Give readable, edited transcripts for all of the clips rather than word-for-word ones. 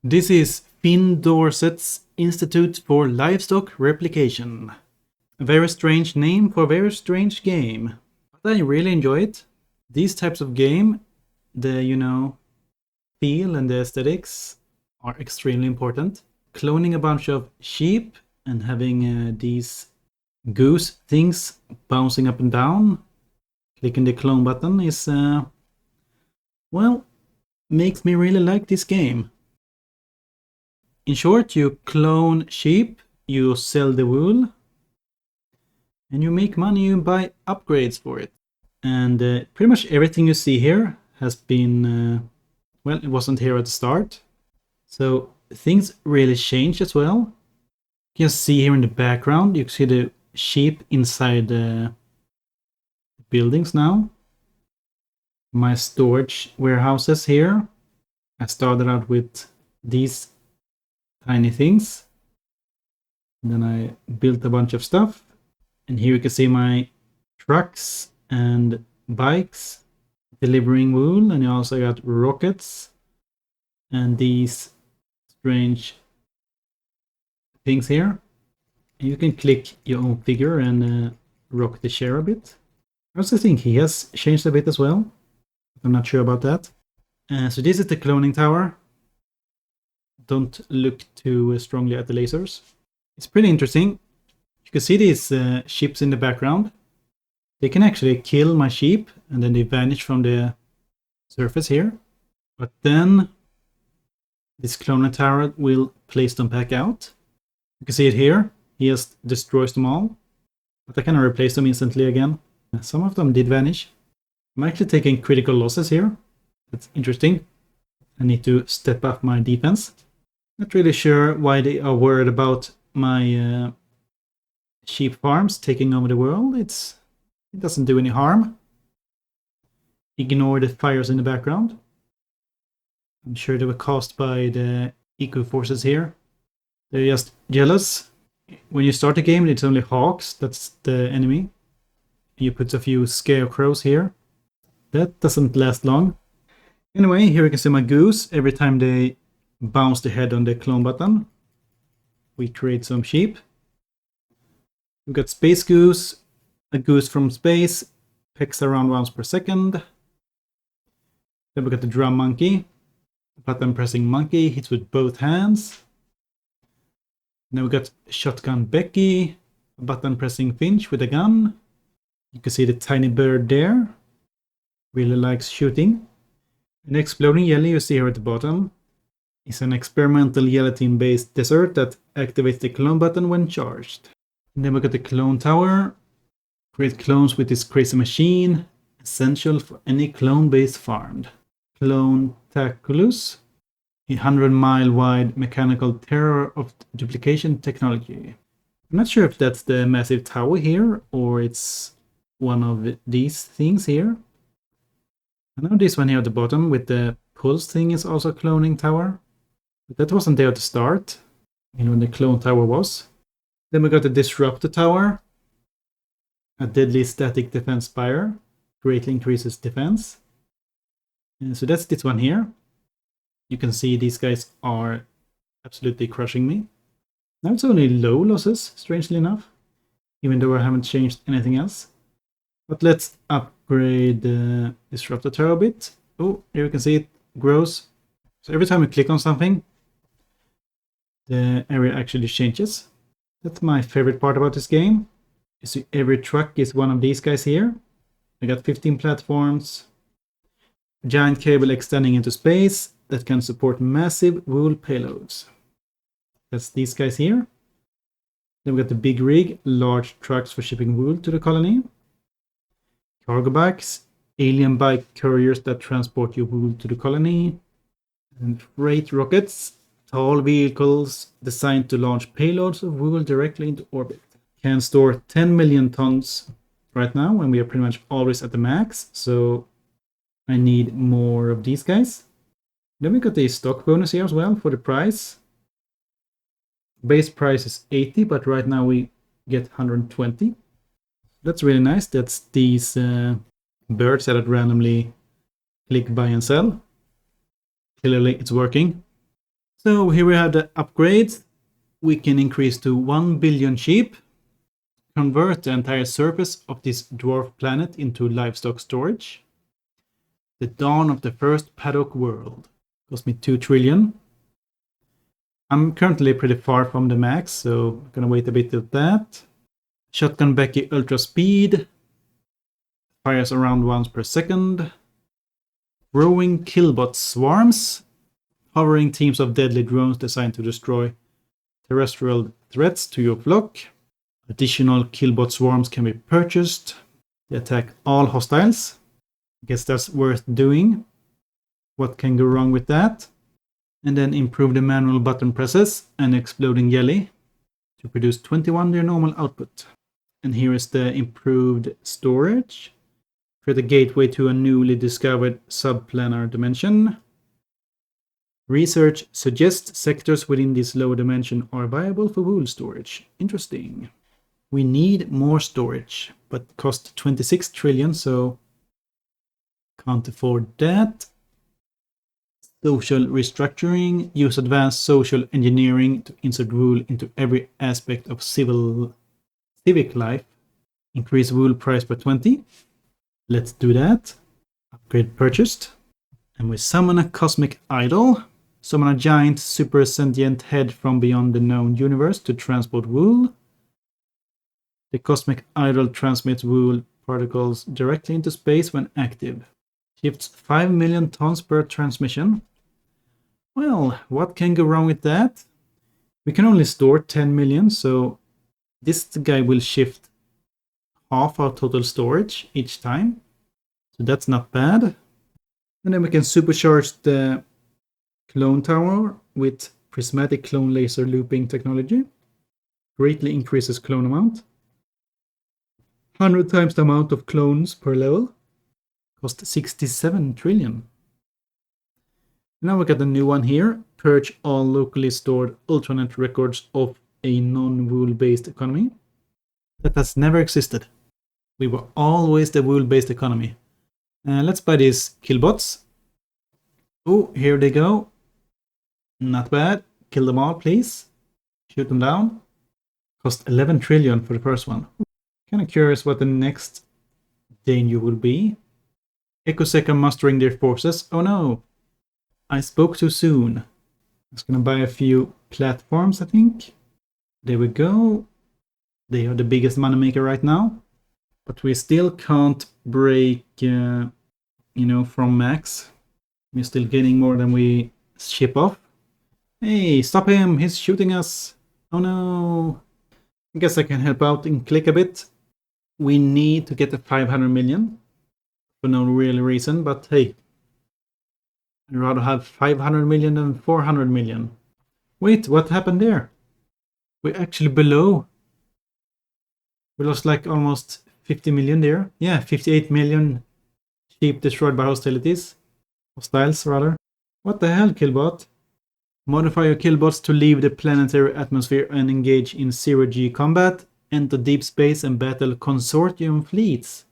This is Dorsets Institute for Livestock Replication. A very strange name for a very strange game. But I really enjoy it. These types of game, the feel and the aesthetics are extremely important. Cloning a bunch of sheep and having these goose things bouncing up and down, clicking the clone button is, well, makes me really like this game. In short, you clone sheep, you sell the wool, and you make money, you buy upgrades for it. And pretty much everything you see here has been, well, it wasn't here at the start. So things really change as well. You can see here in the background, you can see the sheep inside the buildings now. My storage warehouses here. I started out with these tiny things. And then I built a bunch of stuff. And here you can see my trucks and bikes delivering wool. And you also got rockets and these strange things here. And you can click your own figure and rock the chair a bit. I also think he has changed a bit as well. I'm not sure about that. So this is the cloning tower. Don't look too strongly at the lasers. It's pretty interesting. You can see these ships in the background. They can actually kill my sheep and then they vanish from the surface here. But then this cloning tower will place them back out. You can see it here. He just destroys them all. But I can replace them instantly again. Some of them did vanish. I'm actually taking critical losses here. That's interesting. I need to step up my defense. Not really sure why they are worried about my sheep farms taking over the world. It doesn't do any harm. Ignore the fires in the background. I'm sure they were caused by the eco forces here. They're just jealous. When you start the game, it's only hawks. That's the enemy. You put a few scarecrows here. That doesn't last long. Anyway, here you can see my goose. Every time they bounce the head on the clone button, we create some sheep. We've got space goose, a goose from space, pecks around once per second. Then we got the drum monkey, button pressing monkey, hits with both hands. Then we got shotgun Becky, button pressing finch with a gun. You can see the tiny bird there, really likes shooting. An exploding jelly you see here at the bottom is an experimental gelatin-based dessert that activates the clone button when charged. And then we got the clone tower. Create clones with this crazy machine, essential for any clone-based farm. Clone Taculus, a 100-mile-wide mechanical terror of duplication technology. I'm not sure if that's the massive tower here or it's one of these things here. I know this one here at the bottom with the pulse thing is also a cloning tower. But that wasn't there at the start, when the clone tower was. Then we got the disruptor tower. A deadly static defense spire. Greatly increases defense. And so that's this one here. You can see these guys are absolutely crushing me. Now it's only low losses, strangely enough. Even though I haven't changed anything else. But let's upgrade the disruptor tower a bit. Oh, here you can see it grows. So every time you click on something, the area actually changes. That's my favorite part about this game. You see every truck is one of these guys here. I got 15 platforms. A giant cable extending into space that can support massive wool payloads. That's these guys here. Then we got the big rig, large trucks for shipping wool to the colony. Cargo bikes, alien bike couriers that transport your wool to the colony. And freight rockets, tall vehicles designed to launch payloads of wool directly into orbit. Can store 10 million tons right now, when we are pretty much always at the max. So I need more of these guys. Then we got the stock bonus here as well for the price. Base price is 80, but right now we get 120. That's really nice. That's these birds that I randomly click buy and sell. Clearly it's working. So here we have the upgrades. We can increase to 1 billion sheep, convert the entire surface of this dwarf planet into livestock storage. The dawn of the first paddock world. Cost me 2 trillion. I'm currently pretty far from the max, so I'm gonna wait a bit of that. Shotgun Becky ultra speed. Fires around once per second. Growing killbot swarms. Hovering teams of deadly drones designed to destroy terrestrial threats to your flock. Additional killbot swarms can be purchased. They attack all hostiles. I guess that's worth doing. What can go wrong with that? And then improve the manual button presses and exploding jelly to produce 21 their normal output. And here is the improved storage. Create a gateway to a newly discovered subplanar dimension. Research suggests sectors within this lower dimension are viable for wool storage. Interesting. We need more storage, but cost 26 trillion, so can't afford that. Social restructuring. Use advanced social engineering to insert wool into every aspect of civic life. Increase wool price by 20. Let's do that. Upgrade purchased. And we summon a cosmic idol. Summon a giant super sentient head from beyond the known universe to transport wool. The cosmic idol transmits wool particles directly into space when active. Shifts 5 million tons per transmission. Well, what can go wrong with that? We can only store 10 million, so this guy will shift half our total storage each time. So that's not bad. And then we can supercharge the clone tower with prismatic clone laser looping technology. Greatly increases clone amount. 100 times the amount of clones per level. Cost 67 trillion. Now we got a new one here. Purge all locally stored Ultranet records of a non-wool based economy. That has never existed. We were always the wool based economy. Let's buy these killbots. Oh, here they go. Not bad. Kill them all, please. Shoot them down. Cost 11 trillion for the first one. Kind of curious what the next danger will be. Ecosec are mustering their forces. Oh no! I spoke too soon. I was gonna buy a few platforms, I think. There we go. They are the biggest moneymaker right now. But we still can't break, from max. We're still getting more than we ship off. Hey, stop him! He's shooting us! Oh no! I guess I can help out and click a bit. We need to get to 500 million. For no real reason, but hey. I'd rather have 500 million than 400 million. Wait, what happened there? We're actually below. We lost like almost 50 million there. Yeah, 58 million sheep destroyed by hostilities. Hostiles, rather. What the hell, Killbot? Modify your Killbots to leave the planetary atmosphere and engage in zero-G combat. Enter deep space and battle consortium fleets.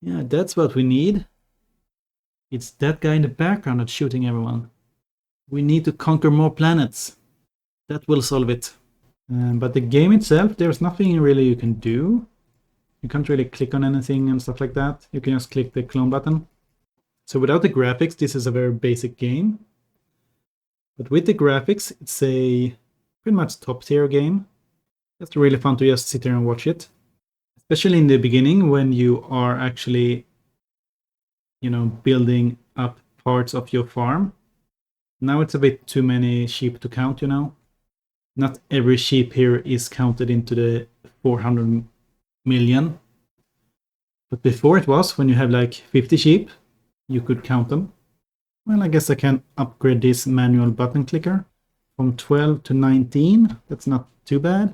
Yeah, that's what we need. It's that guy in the background that's shooting everyone. We need to conquer more planets. That will solve it. But the game itself, there's nothing really you can do. You can't really click on anything and stuff like that. You can just click the clone button. So without the graphics, this is a very basic game. But with the graphics, it's a pretty much top tier game. It's really fun to just sit there and watch it. Especially in the beginning when you are actually, building up parts of your farm. Now it's a bit too many sheep to count, Not every sheep here is counted into the 400 million. But before it was, when you have like 50 sheep, you could count them. Well, I guess I can upgrade this manual button clicker from 12 to 19. That's not too bad.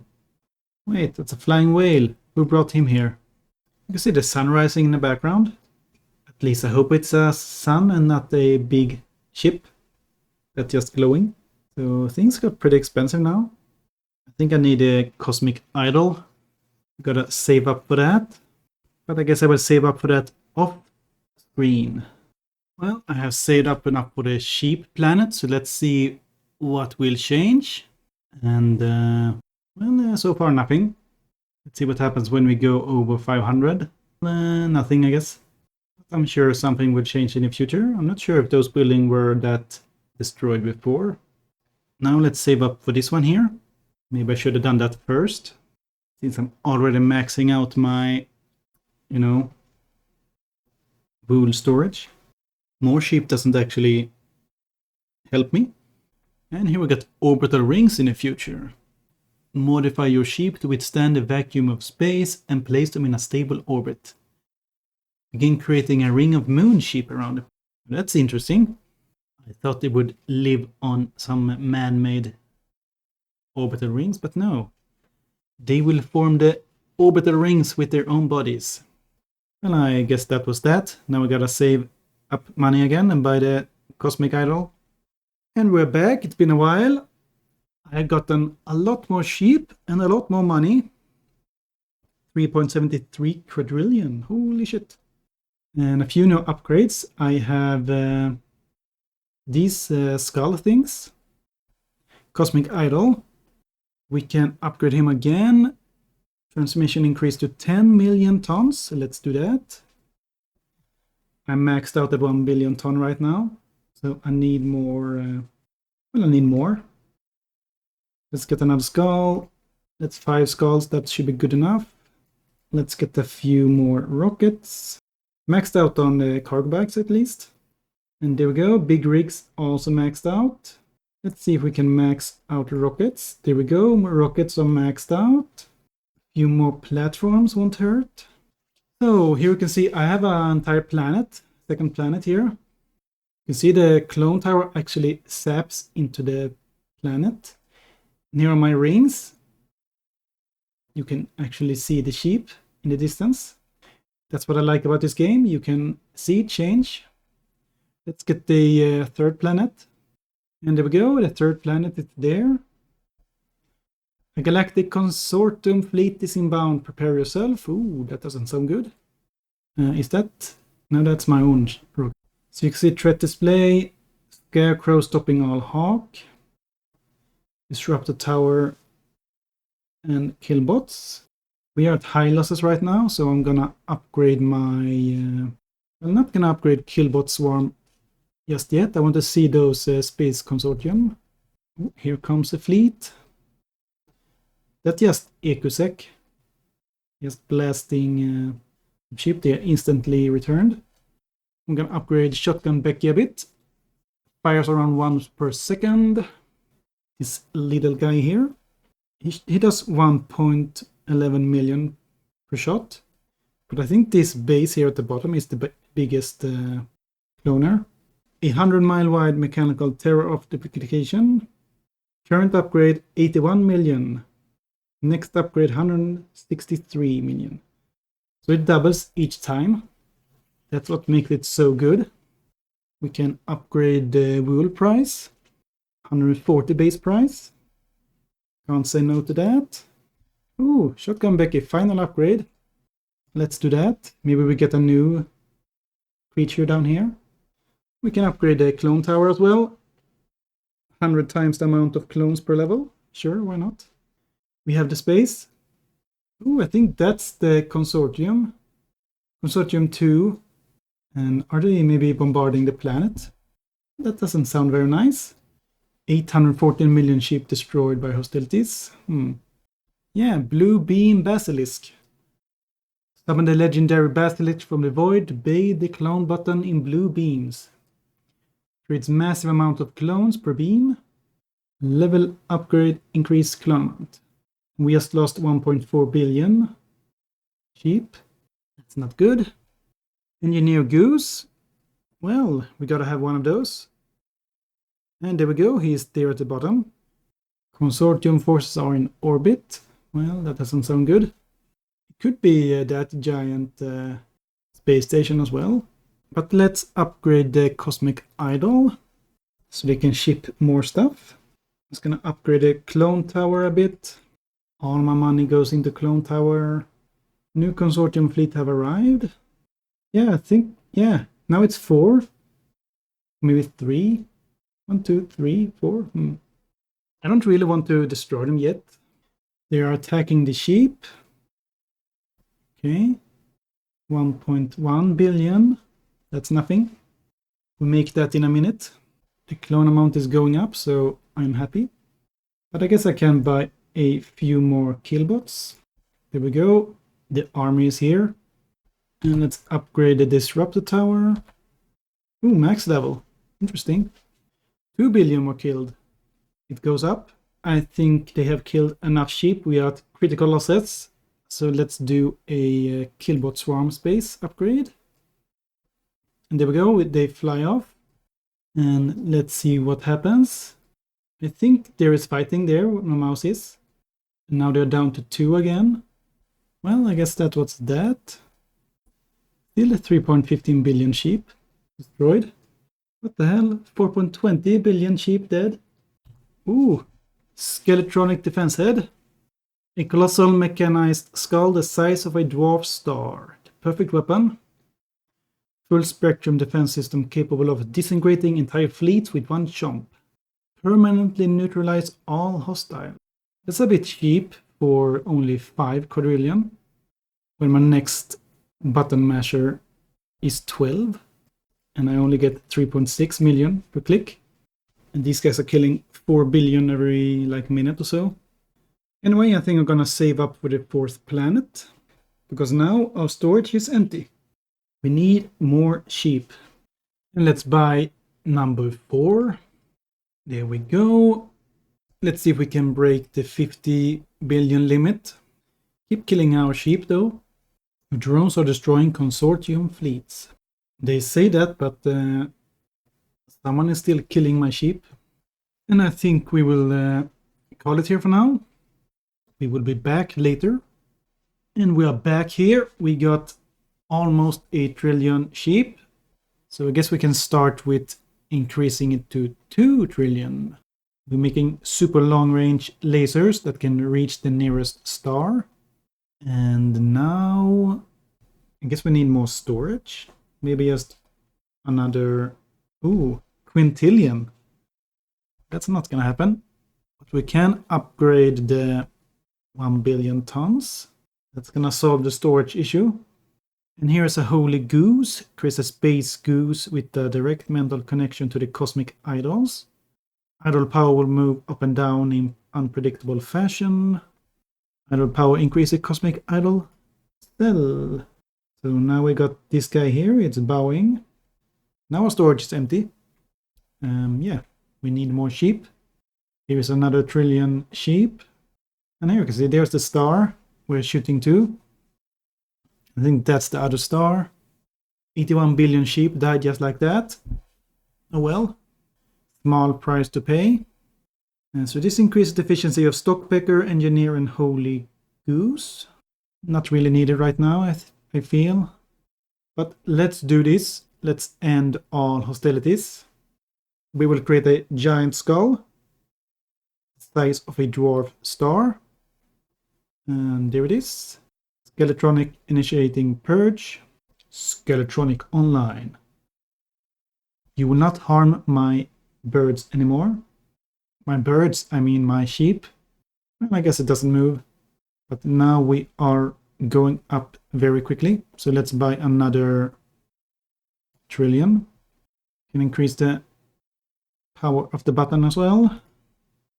Wait, that's a flying whale. Who brought him here? You can see the sun rising in the background. At least I hope it's a sun and not a big ship that's just glowing. So things got pretty expensive now. I think I need a cosmic idol. Gotta save up for that. But I guess I will save up for that off screen. Well, I have saved up enough for the sheep planet, so let's see what will change. And well, so far nothing. Let's see what happens when we go over 500. Nothing, I guess. I'm sure something will change in the future. I'm not sure if those buildings were that destroyed before. Now let's save up for this one here. Maybe I should have done that first, since I'm already maxing out my, wool storage. More sheep doesn't actually help me. And here we got orbital rings in the future. Modify your sheep to withstand the vacuum of space and place them in a stable orbit. Begin creating a ring of moon sheep around them. That's interesting. I thought they would live on some man-made orbital rings, but no. They will form the orbital rings with their own bodies. Well, I guess that was that. Now we gotta save up money again and buy the cosmic idol. And we're back. It's been a while. I have gotten a lot more sheep and a lot more money. 3.73 quadrillion. Holy shit. And a few new upgrades. I have these skull things. Cosmic idol. We can upgrade him again. Transmission increased to 10 million tons. So let's do that. I'm maxed out at 1 billion ton right now. So I need more. I need more. Let's get another skull. That's 5 skulls. That should be good enough. Let's get a few more rockets. Maxed out on the cargo bags at least. And there we go. Big rigs also maxed out. Let's see if we can max out rockets. There we go. More rockets are maxed out. A few more platforms won't hurt. So here you can see I have an entire planet. Second planet here. You can see the clone tower actually zaps into the planet. Near my rings, you can actually see the sheep in the distance. That's what I like about this game. You can see it change. Let's get the third planet. And there we go. The third planet is there. A galactic consortium fleet is inbound. Prepare yourself. Ooh, that doesn't sound good. Is that? No, that's my own rook. So you can see threat display. Scarecrow stopping all hawk. Disrupt the tower and kill bots. We are at high losses right now, so I'm gonna upgrade my... I'm not gonna upgrade Killbot Swarm just yet. I want to see those Space Consortium. Ooh, here comes a fleet. That's just EcoSec. Just blasting ship. They are instantly returned. I'm gonna upgrade Shotgun Becky a bit. Fires around 1 per second. This little guy here. He does 1.11 million per shot. But I think this base here at the bottom is the biggest cloner. 100-mile wide mechanical terror of duplication. Current upgrade 81 million. Next upgrade 163 million. So it doubles each time. That's what makes it so good. We can upgrade the wool price. 140 base price. Can't say no to that. Ooh, Shotgun Becky, final upgrade. Let's do that. Maybe we get a new creature down here. We can upgrade the clone tower as well. 100 times the amount of clones per level. Sure, why not? We have the space. Ooh, I think that's the consortium. Consortium 2. And are they maybe bombarding the planet? That doesn't sound very nice. 814 million sheep destroyed by hostilities. Yeah, Blue Beam Basilisk. Summon the legendary Basilisk from the void. Bathe the clone button in blue beams. Creates massive amount of clones per beam. Level upgrade, increase clone amount. We just lost 1.4 billion sheep. That's not good. Engineer Goose. Well, we gotta have one of those. And there we go, he's there at the bottom. Consortium forces are in orbit. Well, that doesn't sound good. It could be that giant space station as well. But let's upgrade the Cosmic Idol so they can ship more stuff. I'm just gonna upgrade the Clone Tower a bit. All my money goes into Clone Tower. New Consortium fleet have arrived. Yeah, I think, yeah, now it's 4. Maybe 3. 1, 2, 3, 4. I don't really want to destroy them yet. They are attacking the sheep. Okay. 1.1 billion. That's nothing. We'll make that in a minute. The clone amount is going up, so I'm happy. But I guess I can buy a few more killbots. There we go. The army is here. And let's upgrade the disruptor tower. Ooh, max level. Interesting. 2 billion were killed. It goes up. I think they have killed enough sheep without critical losses. So let's do a killbot swarm space upgrade. And there we go. They fly off. And let's see what happens. I think there is fighting there where my mouse is. And now they're down to 2 again. Well, I guess that was that. Still 3.15 billion sheep destroyed. What the hell? 4.20 billion sheep dead. Ooh, Skeletronic defense head. A colossal mechanized skull the size of a dwarf star. The perfect weapon. Full spectrum defense system capable of disintegrating entire fleets with one chomp. Permanently neutralize all hostile. That's a bit cheap for only 5 quadrillion. When my next button masher is 12. And I only get 3.6 million per click. And these guys are killing 4 billion every minute or so. Anyway, I think I'm gonna save up for the 4th planet. Because now our storage is empty. We need more sheep. And let's buy number 4. There we go. Let's see if we can break the 50 billion limit. Keep killing our sheep though. Drones are destroying consortium fleets. They say that, but someone is still killing my sheep. And I think we will call it here for now. We will be back later. And we are back here. We got almost 8 trillion sheep. So I guess we can start with increasing it to 2 trillion. We're making super long range lasers that can reach the nearest star. And now I guess we need more storage. Maybe just another quintillion. That's not gonna happen. But we can upgrade the 1 billion tons. That's gonna solve the storage issue. And here's a holy goose. Creates a space goose with a direct mental connection to the cosmic idols. Idol power will move up and down in unpredictable fashion. Idol power increases cosmic idol cell. So now we got this guy here. It's bowing. Now our storage is empty. Yeah, we need more sheep. Here is another trillion sheep. And here you can see there's the star we're shooting to. I think that's the other star. 81 billion sheep died just like that. Oh well. Small price to pay. And so this increases the efficiency of Stockpecker, Engineer, and Holy Goose. Not really needed right now, I feel. But let's do this. Let's end all hostilities. We will create a giant skull. Size of a dwarf star. And there it is. Skeletronic initiating purge. Skeletronic online. You will not harm my birds anymore. My birds, I mean my sheep. Well, I guess it doesn't move. But now we are going up very quickly. So let's buy another trillion. Can increase the power of the button as well.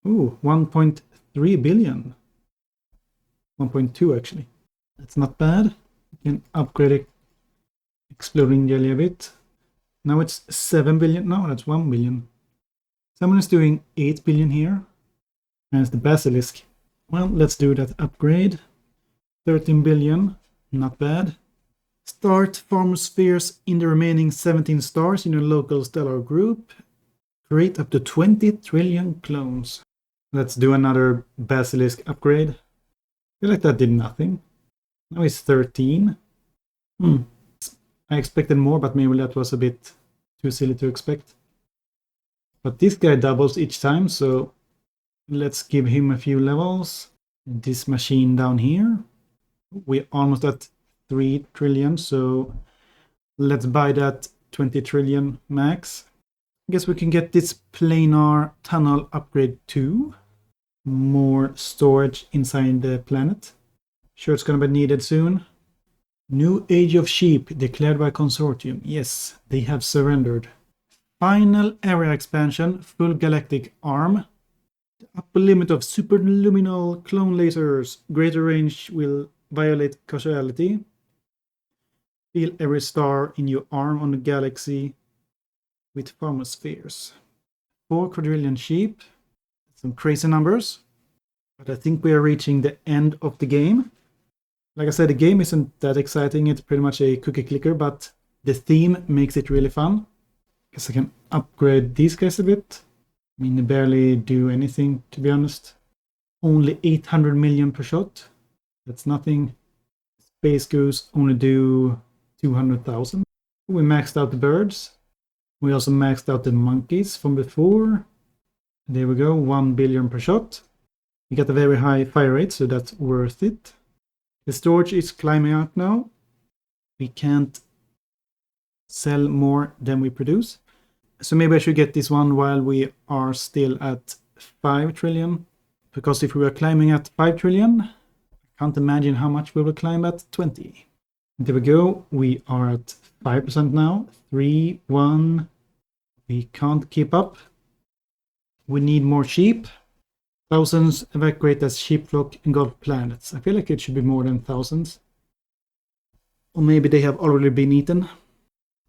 Ooh, 1.3 billion. 1.2 actually. That's not bad. We can upgrade it. Exploding jelly a bit. Now it's 7 billion. No, that's 1 billion. Someone is doing 8 billion here. And it's the basilisk. Well, let's do that upgrade. 13 billion. Not bad. Start farm spheres in the remaining 17 stars in your local stellar group. Create up to 20 trillion clones. Let's do another basilisk upgrade. I feel like that did nothing. Now it's 13. I expected more, but maybe that was a bit too silly to expect. But this guy doubles each time, so let's give him a few levels. This machine down here. We're almost at 3 trillion, so let's buy that 20 trillion max. I guess we can get this planar tunnel upgrade too. more storage inside the planet. Sure, it's gonna be needed soon. New Age of Sheep declared by Consortium. Yes, they have surrendered. Final area expansion, full galactic arm. The upper limit of superluminal clone lasers. Greater range will violate causality. Feel every star in your arm on the galaxy with pharmospheres. 4 quadrillion sheep. Some crazy numbers. But I think we are reaching the end of the game. Like I said, the game isn't that exciting. It's pretty much a cookie clicker, but the theme makes it really fun. Guess I can upgrade these guys a bit. I mean, they barely do anything, to be honest. Only 800 million per shot. That's nothing. Space Goose only do 200,000. We maxed out the birds. We also maxed out the monkeys from before. There we go, 1 billion per shot. We got a very high fire rate, so that's worth it. The storage is climbing out now. We can't sell more than we produce. So maybe I should get this one while we are still at 5 trillion. Because if we were climbing at 5 trillion, I can't imagine how much we will climb at 20. There we go. We are at 5% now. 3, 1. We can't keep up. We need more sheep. Thousands evacuate as sheep flock engulf planets. I feel like it should be more than thousands. Or maybe they have already been eaten.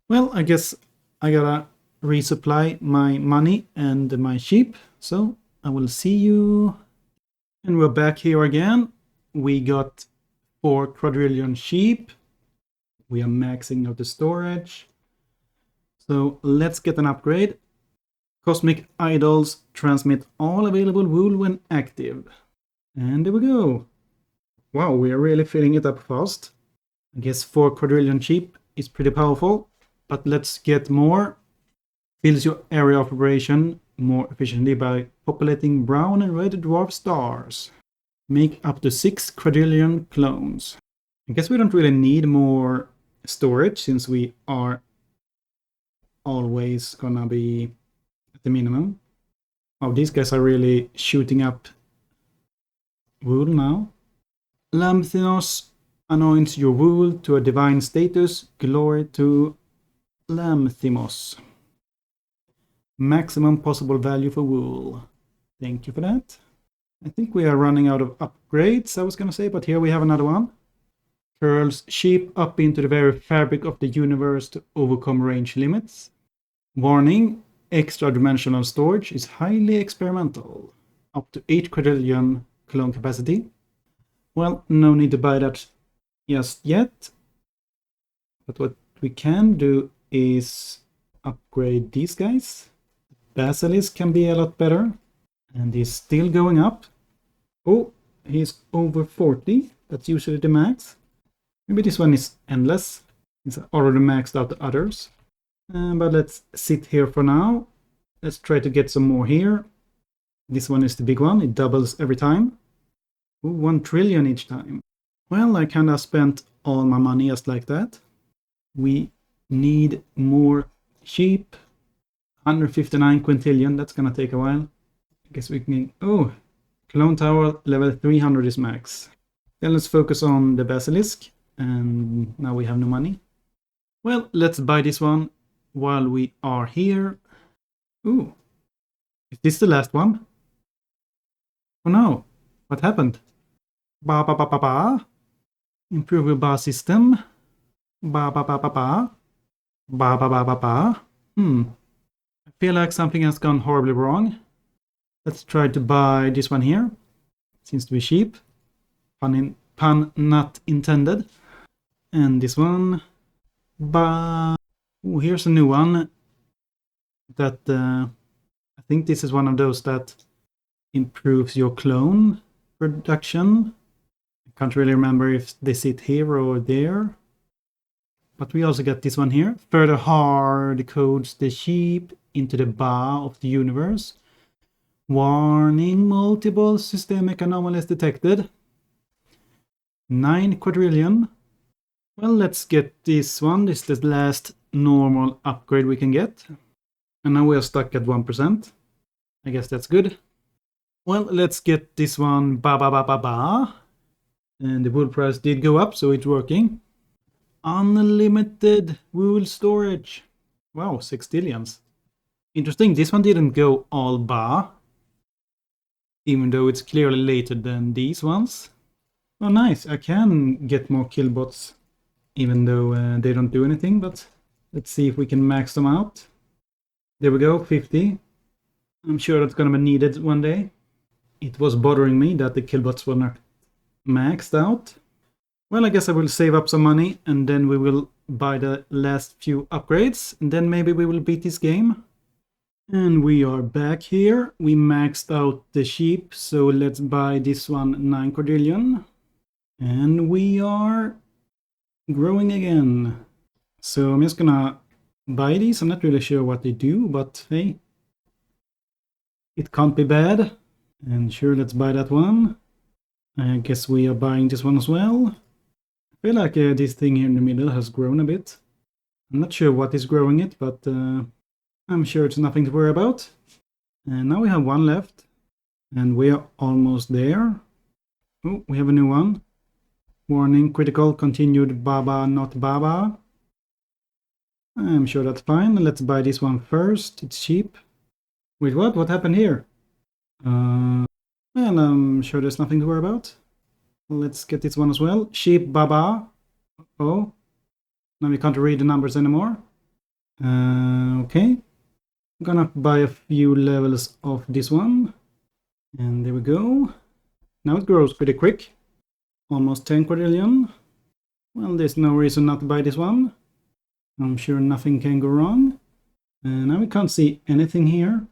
Well, I guess I gotta resupply my money and my sheep. So I will see you. And we're back here again. We got 4 quadrillion sheep. We are maxing out the storage. So let's get an upgrade. Cosmic Idols transmit all available wool when active. And there we go. Wow, we are really filling it up fast. I guess 4 quadrillion sheep is pretty powerful. But let's get more. Fills your area of operation more efficiently by populating brown and red dwarf stars. Make up to 6 quadrillion clones. I guess we don't really need more storage since we are always gonna be at the minimum. Oh, these guys are really shooting up wool now. Lamthinos anoints your wool to a divine status. Glory to Lamthimos. Maximum possible value for wool. Thank you for that. I think we are running out of upgrades, I was gonna say, but here we have another one. Curls sheep up into the very fabric of the universe to overcome range limits. Warning, extra dimensional storage is highly experimental. Up to 8 quadrillion clone capacity. Well, no need to buy that just yet. But what we can do is upgrade these guys. Basilisk can be a lot better. And he's still going up. Oh, he's over 40. That's usually the max. Maybe this one is endless. It's already maxed out the others. But let's sit here for now. Let's try to get some more here. This one is the big one. It doubles every time. Ooh, 1 trillion each time. Well, I kind of spent all my money just like that. We need more sheep. 159 quintillion. That's gonna take a while. I guess we can... Oh! Clone Tower level 300 is max. Then let's focus on the Basilisk. And now we have no money. Well, let's buy this one while we are here. Ooh. Is this the last one? Oh no. What happened? Ba ba ba ba ba. Improve your bar system. Ba ba ba ba ba. Ba ba ba ba ba. I feel like something has gone horribly wrong. Let's try to buy this one here. Seems to be cheap. Pun not intended. And this one. Ooh, here's a new one. That I think this is one of those that improves your clone production. I can't really remember if they sit here or there. But we also get this one here. Further hard codes the sheep into the bar of the universe. Warning, multiple systemic anomalies detected. 9 quadrillion. Well, let's get this one. This is the last normal upgrade we can get. And now we are stuck at 1%. I guess that's good. Well, let's get this one ba ba ba ba ba. And the wool price did go up, so it's working. Unlimited wool storage. Wow, 6 stillions. Interesting, this one didn't go all ba, even though it's clearly later than these ones. Oh nice, I can get more killbots, even though they don't do anything, but let's see if we can max them out. There we go, 50. I'm sure that's gonna be needed one day. It was bothering me that the killbots were not maxed out. Well, I guess I will save up some money and then we will buy the last few upgrades and then maybe we will beat this game. And we are back here. We maxed out the sheep, so let's buy this one 9 quadrillion. And we are growing again. So I'm just gonna buy these. I'm not really sure what they do, but hey, it can't be bad. And sure, let's buy that one. I guess we are buying this one as well. I feel like this thing here in the middle has grown a bit. I'm not sure what is growing it, but I'm sure it's nothing to worry about. And now we have one left. And we are almost there. Oh, we have a new one. Warning, critical, continued, baba, not baba. I'm sure that's fine. Let's buy this one first. It's cheap. Wait, what? What happened here? Well, I'm sure there's nothing to worry about. Let's get this one as well. Sheep, baba. Oh, now we can't read the numbers anymore. Okay. I'm gonna buy a few levels of this one. And there we go. Now it grows pretty quick. Almost 10 quadrillion. Well, there's no reason not to buy this one. I'm sure nothing can go wrong. And now we can't see anything here.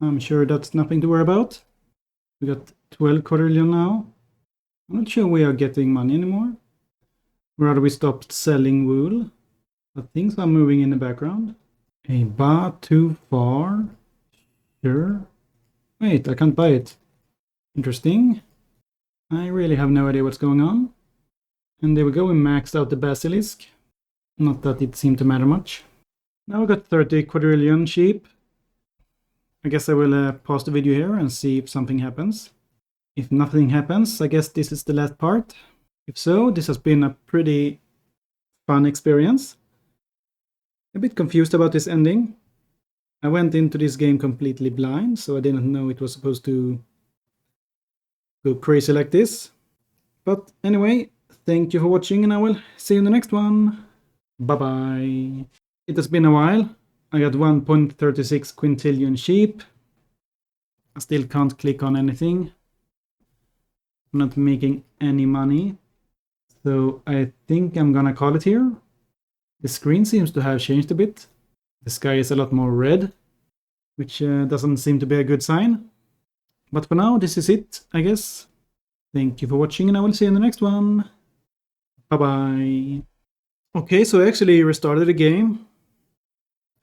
I'm sure that's nothing to worry about. We got 12 quadrillion now. I'm not sure we are getting money anymore. Rather we stopped selling wool. But things are moving in the background. A bar too far. Sure. Wait, I can't buy it. Interesting. I really have no idea what's going on. And there we go, we maxed out the basilisk. Not that it seemed to matter much. Now we got 30 quadrillion sheep. I guess I will pause the video here and see if something happens. If nothing happens, I guess this is the last part. If so, this has been a pretty fun experience. A bit confused about this ending. I went into this game completely blind, so I didn't know it was supposed to go crazy like this. But anyway, thank you for watching and I will see you in the next one. Bye bye. It has been a while. I got 1.36 quintillion sheep. I still can't click on anything. I'm not making any money. So I think I'm gonna call it here. The screen seems to have changed a bit. The sky is a lot more red, which doesn't seem to be a good sign. But for now, this is it, I guess. Thank you for watching and I will see you in the next one. Bye bye. Okay, so I actually restarted the game.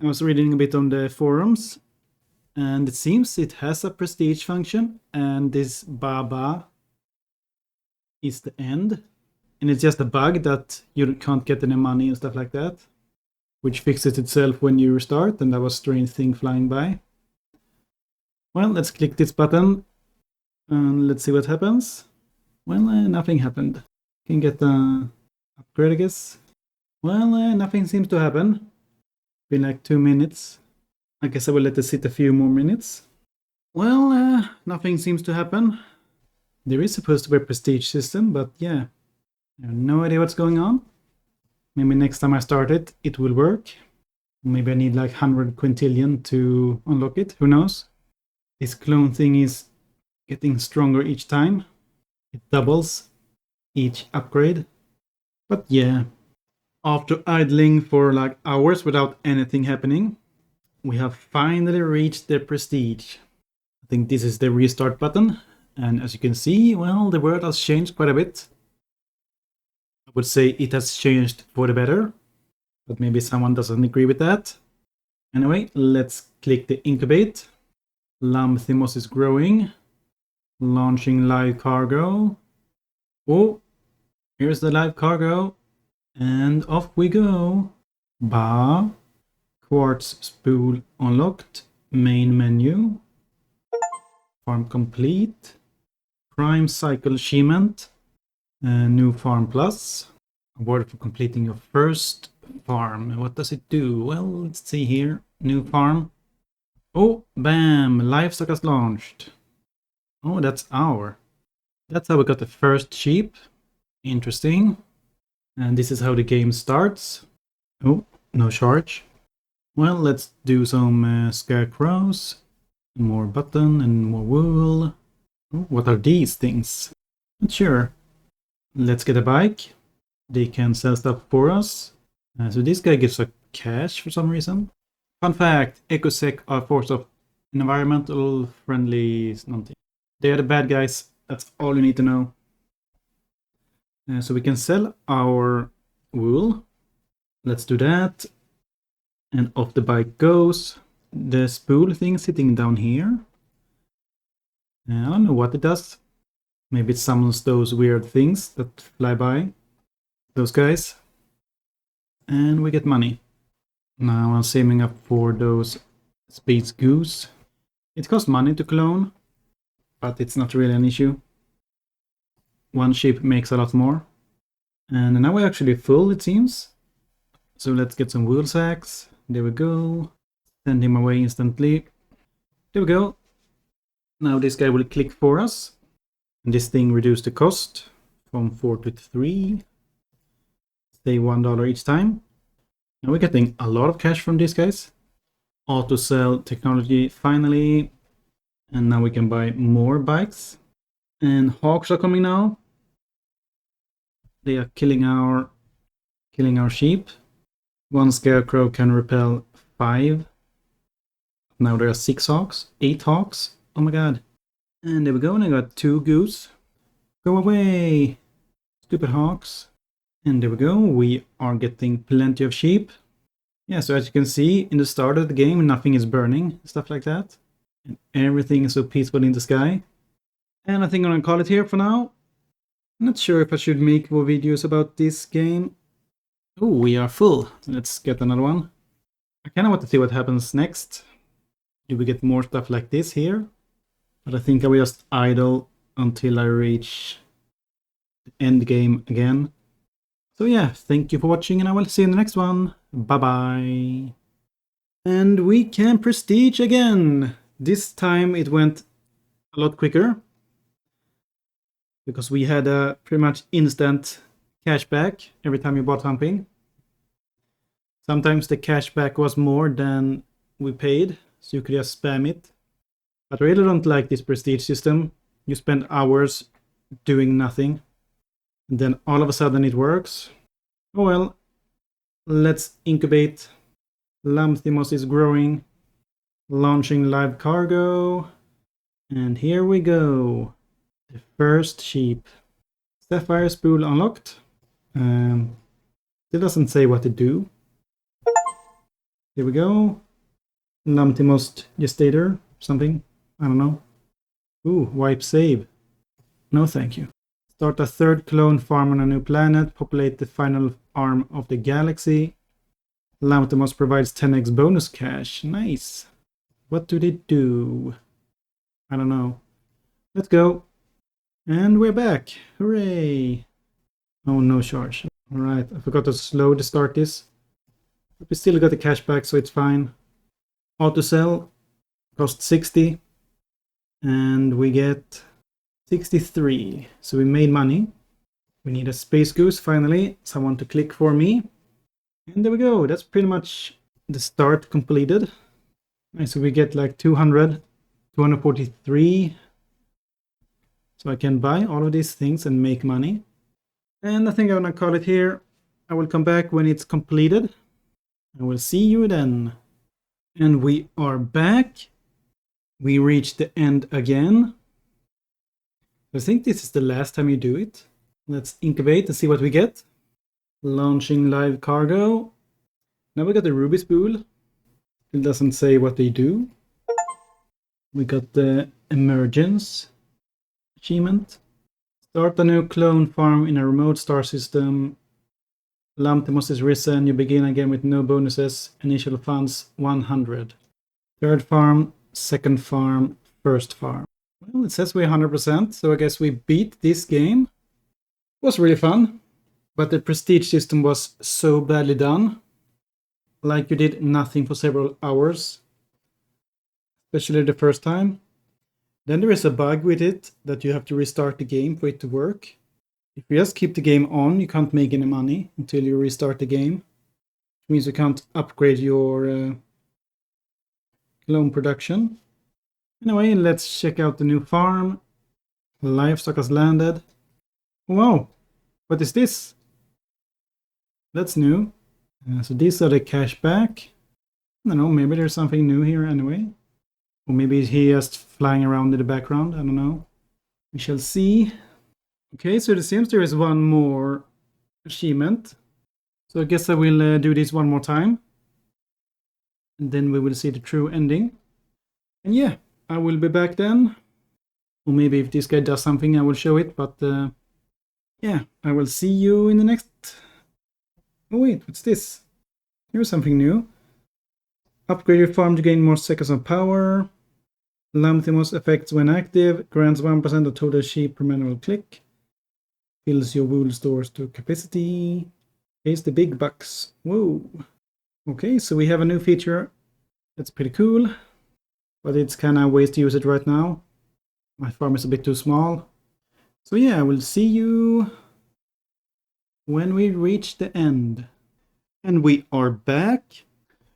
I was reading a bit on the forums. And it seems it has a prestige function. And this baba is the end. And it's just a bug that you can't get any money and stuff like that. Which fixes itself when you restart. And that was a strange thing flying by. Well, let's click this button. And let's see what happens. Well, nothing happened. Can get the upgrade, I guess. Well, nothing seems to happen. Been like 2 minutes. I guess I will let it sit a few more minutes. Well, nothing seems to happen. There is supposed to be a prestige system, but yeah. I have no idea what's going on. Maybe next time I start it, it will work. Maybe I need like 100 quintillion to unlock it. Who knows? This clone thing is getting stronger each time. It doubles each upgrade. But yeah. After idling for like hours without anything happening, we have finally reached the prestige. I think this is the restart button. And as you can see, well, the world has changed quite a bit. I would say it has changed for the better. But maybe someone doesn't agree with that. Anyway, let's click the incubate. Lamthimos is growing. Launching live cargo. Oh, here's the live cargo. And off we go. Ba. Quartz spool unlocked. Main menu. Farm complete. Prime cycle achievement. New farm plus. Award for completing your first farm. What does it do? Well, let's see here. New farm. Oh, bam! Livestock has launched. Oh, that's how we got the first sheep. Interesting. And this is how the game starts. Oh, no charge. Well, let's do some scarecrows. More button and more wool. Oh, what are these things? Not sure. Let's get a bike. They can sell stuff for us. So this guy gives us cash for some reason. Fun fact, EcoSec are a force of environmental friendly something. They are the bad guys. That's all you need to know. So we can sell our wool. Let's do that. And off the bike goes. The spool thing sitting down here. I don't know what it does. Maybe it summons those weird things that fly by. Those guys. And we get money. Now I'm saving up for those space goose. It costs money to clone, but it's not really an issue. One sheep makes a lot more. And now we're actually full, it seems. So let's get some wool sacks. There we go. Send him away instantly. There we go. Now this guy will click for us. And this thing reduced the cost from 4 to 3. Save $1 each time. Now we're getting a lot of cash from these guys. Auto sell technology finally. And now we can buy more bikes. And hawks are coming now. They are killing our sheep. One scarecrow can repel 5. Now there are 6 hawks, 8 hawks. Oh my god. And there we go, and I got 2 goose. Go away, stupid hawks. And there we go, we are getting plenty of sheep. Yeah, so as you can see, in the start of the game, nothing is burning, stuff like that. And everything is so peaceful in the sky. And I think I'm gonna call it here for now. I'm not sure if I should make more videos about this game. Oh, we are full. Let's get another one. I kind of want to see what happens next. Do we get more stuff like this here? But I think I will just idle until I reach the end game again. So yeah, thank you for watching and I will see you in the next one. Bye bye. And we can prestige again. This time it went a lot quicker. Because we had a pretty much instant cashback every time you bought something. Sometimes the cashback was more than we paid, so you could just spam it. But I really don't like this prestige system. You spend hours doing nothing, and then all of a sudden it works. Oh well, let's incubate. Lamthimos is growing. Launching live cargo. And here we go. The first sheep. Sapphire spool unlocked. Still doesn't say what to do. Here we go. Lamthimos gestator. Something. I don't know. Ooh, wipe save. No thank you. Start a third clone farm on a new planet. Populate the final arm of the galaxy. Lamthimos provides 10x bonus cash. Nice. What do they do? I don't know. Let's go. And we're back. Hooray. Oh, no charge. Alright, I forgot to slow to start this. But we still got the cash back, so it's fine. Auto sell. Cost 60. And we get 63. So we made money. We need a space goose finally. Someone to click for me. And there we go. That's pretty much the start completed. Nice, so we get like 200, 243. So I can buy all of these things and make money. And I think I'm gonna call it here. I will come back when it's completed. I will see you then. And we are back. We reached the end again. I think this is the last time you do it. Let's incubate and see what we get. Launching live cargo. Now we got the ruby spool. It doesn't say what they do. We got the emergence achievement. Start a new clone farm in a remote star system. Lamthimos is risen. You begin again with no bonuses. Initial funds 100. Third farm, second farm, first farm. Well, it says we're 100%, so I guess we beat this game. It was really fun, but the prestige system was so badly done. Like you did nothing for several hours, especially the first time. Then there is a bug with it that you have to restart the game for it to work. If you just keep the game on, you can't make any money until you restart the game. Which means you can't upgrade your clone production. Anyway, let's check out the new farm. Livestock has landed. Wow, what is this? That's new. So these are the cash back. I don't know, maybe there's something new here anyway. Or maybe he just flying around in the background, I don't know. We shall see. Okay, so it seems there is one more achievement. So I guess I will do this one more time. And then we will see the true ending. And yeah, I will be back then. Or maybe if this guy does something, I will show it. But yeah, I will see you in the next... Oh wait, what's this? Here's something new. Upgrade your farm to gain more seconds of power. Lamthimos effects when active. Grants 1% of total sheep per manual click. Fills your wool stores to capacity. Pays the big bucks. Whoa. Okay, so we have a new feature. That's pretty cool. But it's kind of a waste to use it right now. My farm is a bit too small. So yeah, I will see you when we reach the end. And we are back.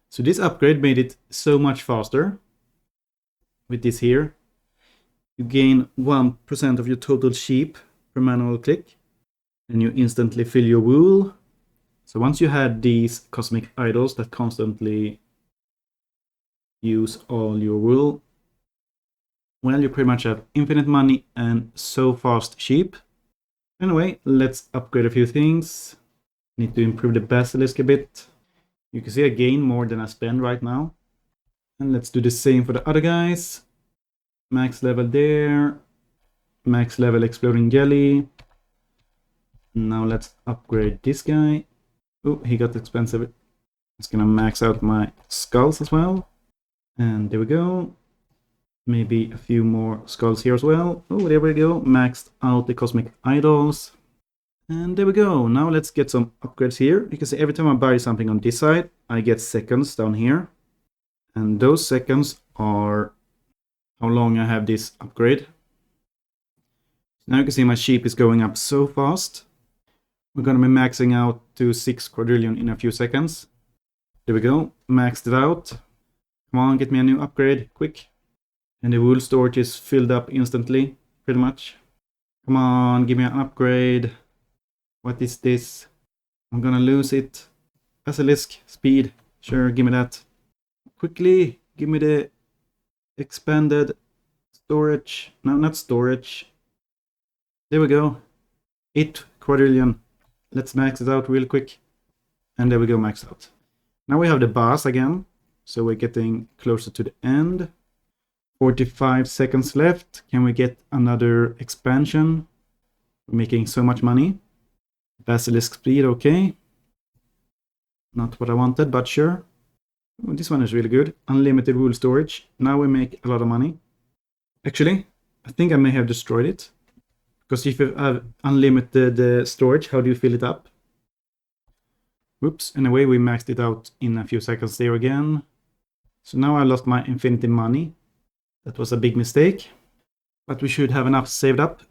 So this upgrade made it so much faster. With this here, you gain 1% of your total sheep per manual click. And you instantly fill your wool. So once you had these cosmic idols that constantly use all your wool, well, you pretty much have infinite money and so fast sheep. Anyway, let's upgrade a few things. Need to improve the basilisk a bit. You can see I gain more than I spend right now. And let's do the same for the other guys. Max level there. Max level exploding jelly. Now let's upgrade this guy. Oh, he got expensive. Just gonna max out my skulls as well. And there we go. Maybe a few more skulls here as well. Oh, there we go. Maxed out the cosmic idols. And there we go. Now let's get some upgrades here. You can see every time I buy something on this side, I get seconds down here. And those seconds are how long I have this upgrade. Now you can see my sheep is going up so fast. We're going to be maxing out to 6 quadrillion in a few seconds. There we go. Maxed it out. Come on, get me a new upgrade. Quick. And the wool storage is filled up instantly. Pretty much. Come on, give me an upgrade. What is this? I'm gonna lose it. Basilisk. Speed. Sure, give me that. Quickly. Give me the expanded storage. No, not storage. There we go. 8 quadrillion. Let's max it out real quick. And there we go, maxed out. Now we have the boss again. So we're getting closer to the end. 45 seconds left. Can we get another expansion? We're making so much money. Basilisk speed, okay. Not what I wanted, but sure. Oh, this one is really good. Unlimited wool storage. Now we make a lot of money. Actually, I think I may have destroyed it. Because if you have unlimited storage, how do you fill it up? Whoops, anyway, we maxed it out in a few seconds there again. So now I lost my infinity money. That was a big mistake. But we should have enough saved up.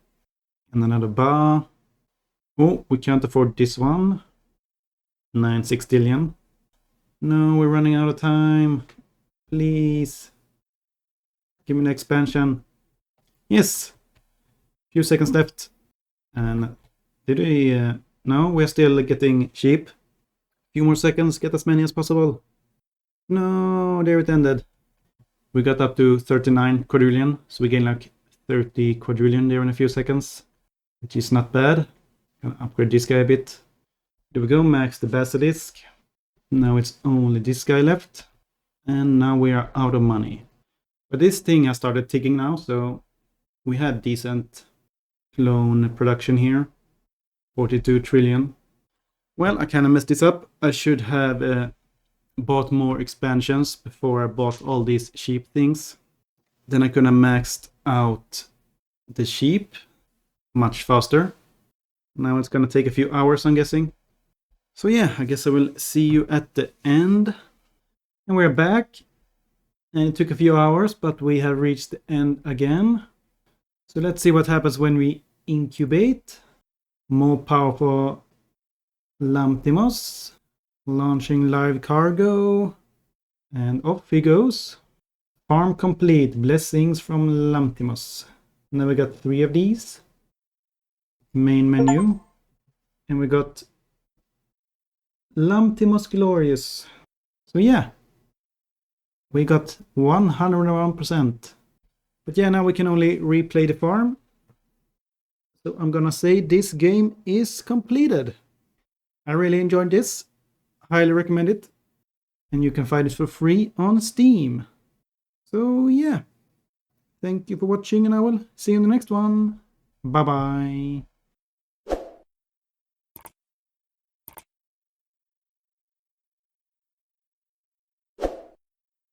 And another bar. Oh, we can't afford this one. 9 sextillion. No, we're running out of time. Please. Give me an expansion. Yes. Few seconds left. And did we... no, we're still getting sheep. Few more seconds, get as many as possible. No, there it ended. We got up to 39 quadrillion. So we gained like 30 quadrillion there in a few seconds. Which is not bad. Gonna upgrade this guy a bit. There we go, max the basilisk. Now it's only this guy left. And now we are out of money. But this thing has started ticking now, so we had decent clone production here. 42 trillion. Well, I kind of messed this up. I should have bought more expansions before I bought all these cheap things. Then I could have maxed out the sheep much faster. Now it's gonna take a few hours, I'm guessing. So yeah, I guess I will see you at the end. And we're back. And it took a few hours, but we have reached the end again. So let's see what happens when we incubate. More powerful Lamptimos. Launching live cargo. And off he goes. Farm complete. Blessings from Lamptimos. Now we got 3 of these. Main menu. And we got Lamptimos Glorious. So yeah. We got 101%. But yeah, now we can only replay the farm. So I'm gonna say this game is completed. I really enjoyed this. Highly recommend it. And you can find it for free on Steam. So yeah. Thank you for watching and I will see you in the next one. Bye bye.